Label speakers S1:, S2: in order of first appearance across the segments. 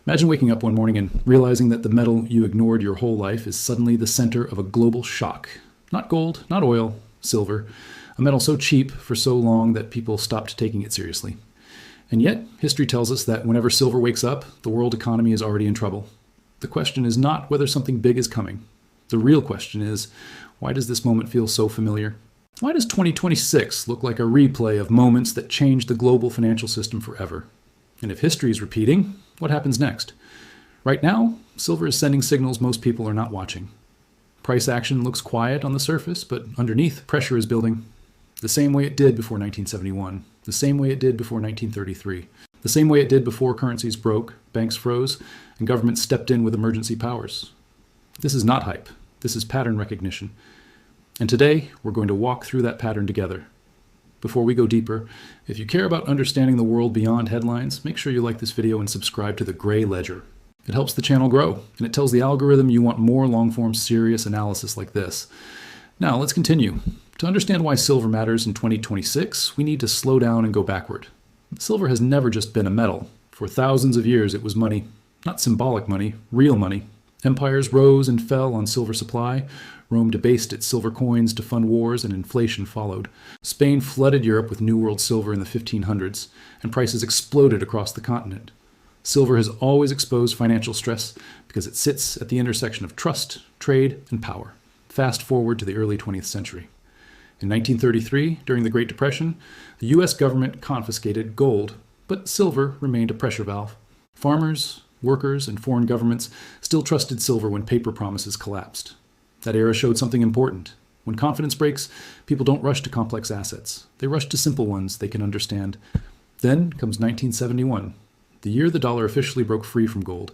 S1: Imagine waking up one morning and realizing that the metal you ignored your whole life is suddenly the center of a global shock. Not gold, not oil, silver. A metal so cheap for so long that people stopped taking it seriously. And yet, history tells us that whenever silver wakes up, the world economy is already in trouble. The question is not whether something big is coming. The real question is, why does this moment feel so familiar? Why does 2026 look like a replay of moments that changed the global financial system forever? And if history is repeating, what happens next? Right now, silver is sending signals most people are not watching. Price action looks quiet on the surface, but underneath, pressure is building. The same way it did before 1971. The same way it did before 1933. The same way it did before currencies broke, banks froze, and governments stepped in with emergency powers. This is not hype. This is pattern recognition. And today, we're going to walk through that pattern together. Before we go deeper, if you care about understanding the world beyond headlines, make sure you like this video and subscribe to the Gray Ledger. It helps the channel grow, and it tells the algorithm you want more long-form serious analysis like this. Now, let's continue. To understand why silver matters in 2026, we need to slow down and go backward. Silver has never just been a metal. For thousands of years, it was money. Not symbolic money, real money. Empires rose and fell on silver supply. Rome debased its silver coins to fund wars, and inflation followed. Spain flooded Europe with New World silver in the 1500s, and prices exploded across the continent. Silver has always exposed financial stress because it sits at the intersection of trust, trade, and power. Fast forward to the early 20th century. In 1933, during the Great Depression, the U.S. government confiscated gold, but silver remained a pressure valve. Farmers, workers, and foreign governments still trusted silver when paper promises collapsed. That era showed something important. When confidence breaks, people don't rush to complex assets. They rush to simple ones they can understand. Then comes 1971, the year the dollar officially broke free from gold.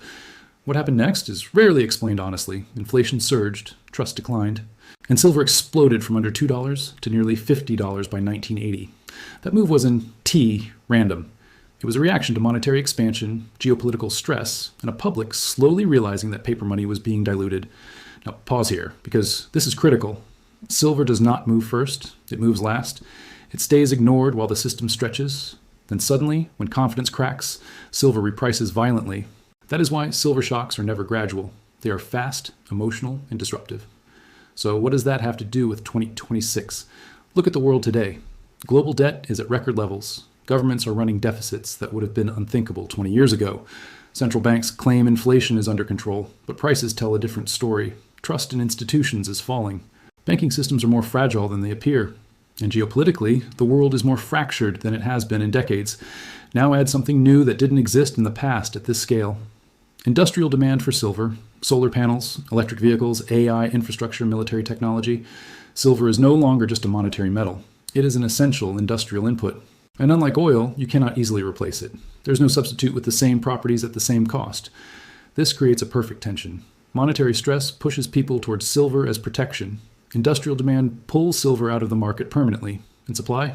S1: What happened next is rarely explained honestly. Inflation surged, trust declined, and silver exploded from under $2 to nearly $50 by 1980. That move wasn't random. It was a reaction to monetary expansion, geopolitical stress, and a public slowly realizing that paper money was being diluted. Now, pause here, because this is critical. Silver does not move first, it moves last. It stays ignored while the system stretches. Then suddenly, when confidence cracks, silver reprices violently. That is why silver shocks are never gradual. They are fast, emotional, and disruptive. So what does that have to do with 2026? Look at the world today. Global debt is at record levels. Governments are running deficits that would have been unthinkable 20 years ago. Central banks claim inflation is under control, but prices tell a different story. Trust in institutions is falling. Banking systems are more fragile than they appear. And geopolitically, the world is more fractured than it has been in decades. Now add something new that didn't exist in the past at this scale. Industrial demand for silver, solar panels, electric vehicles, AI, infrastructure, military technology. Silver is no longer just a monetary metal. It is an essential industrial input. And unlike oil, you cannot easily replace it. There's no substitute with the same properties at the same cost. This creates a perfect tension. Monetary stress pushes people towards silver as protection. Industrial demand pulls silver out of the market permanently. And supply?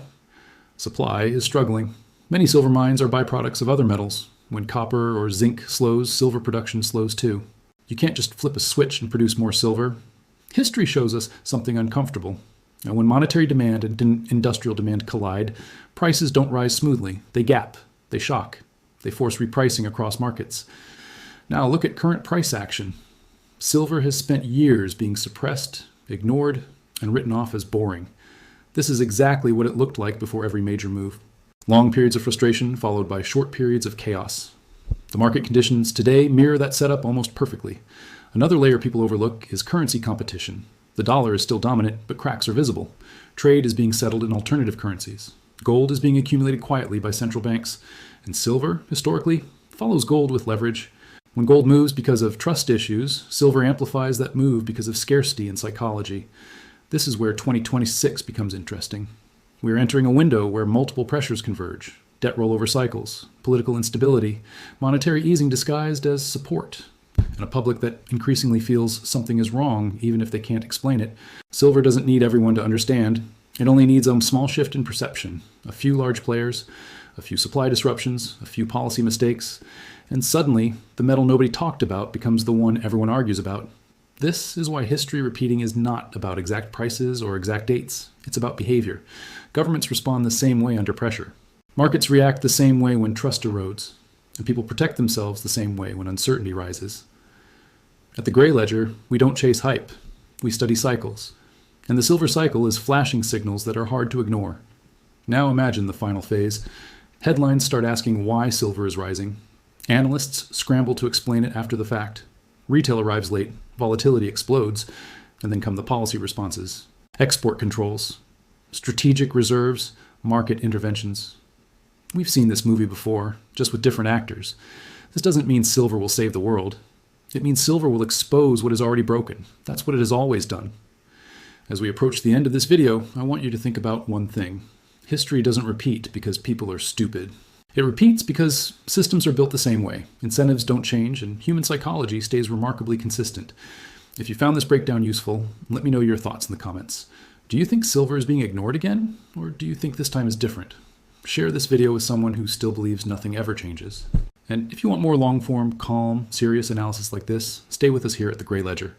S1: Supply is struggling. Many silver mines are byproducts of other metals. When copper or zinc slows, silver production slows too. You can't just flip a switch and produce more silver. History shows us something uncomfortable. Now, when monetary demand and industrial demand collide, prices don't rise smoothly. They gap, they shock, they force repricing across markets. Now look at current price action. Silver has spent years being suppressed, ignored, and written off as boring. This is exactly what it looked like before every major move. Long periods of frustration followed by short periods of chaos. The market conditions today mirror that setup almost perfectly. Another layer people overlook is currency competition. The dollar is still dominant, but cracks are visible. Trade is being settled in alternative currencies. Gold is being accumulated quietly by central banks. And silver, historically, follows gold with leverage. When gold moves because of trust issues, silver amplifies that move because of scarcity and psychology. This is where 2026 becomes interesting. We are entering a window where multiple pressures converge. Debt rollover cycles, political instability, monetary easing disguised as support, and a public that increasingly feels something is wrong even if they can't explain it. Silver doesn't need everyone to understand. It only needs a small shift in perception, a few large players, a few supply disruptions, a few policy mistakes, and suddenly the metal nobody talked about becomes the one everyone argues about. This is why history repeating is not about exact prices or exact dates. It's about behavior. Governments respond the same way under pressure. Markets react the same way when trust erodes. And people protect themselves the same way when uncertainty rises. At the gray ledger, we don't chase hype. We study cycles. And the silver cycle is flashing signals that are hard to ignore. Now imagine the final phase. Headlines start asking why silver is rising. Analysts scramble to explain it after the fact. Retail arrives late, volatility explodes, and then come the policy responses. Export controls, strategic reserves, market interventions. We've seen this movie before, just with different actors. This doesn't mean silver will save the world. It means silver will expose what is already broken. That's what it has always done. As we approach the end of this video, I want you to think about one thing. History doesn't repeat because people are stupid. It repeats because systems are built the same way. Incentives don't change, and human psychology stays remarkably consistent. If you found this breakdown useful, let me know your thoughts in the comments. Do you think silver is being ignored again? Or do you think this time is different? Share this video with someone who still believes nothing ever changes. And if you want more long-form, calm, serious analysis like this, stay with us here at The Gray Ledger.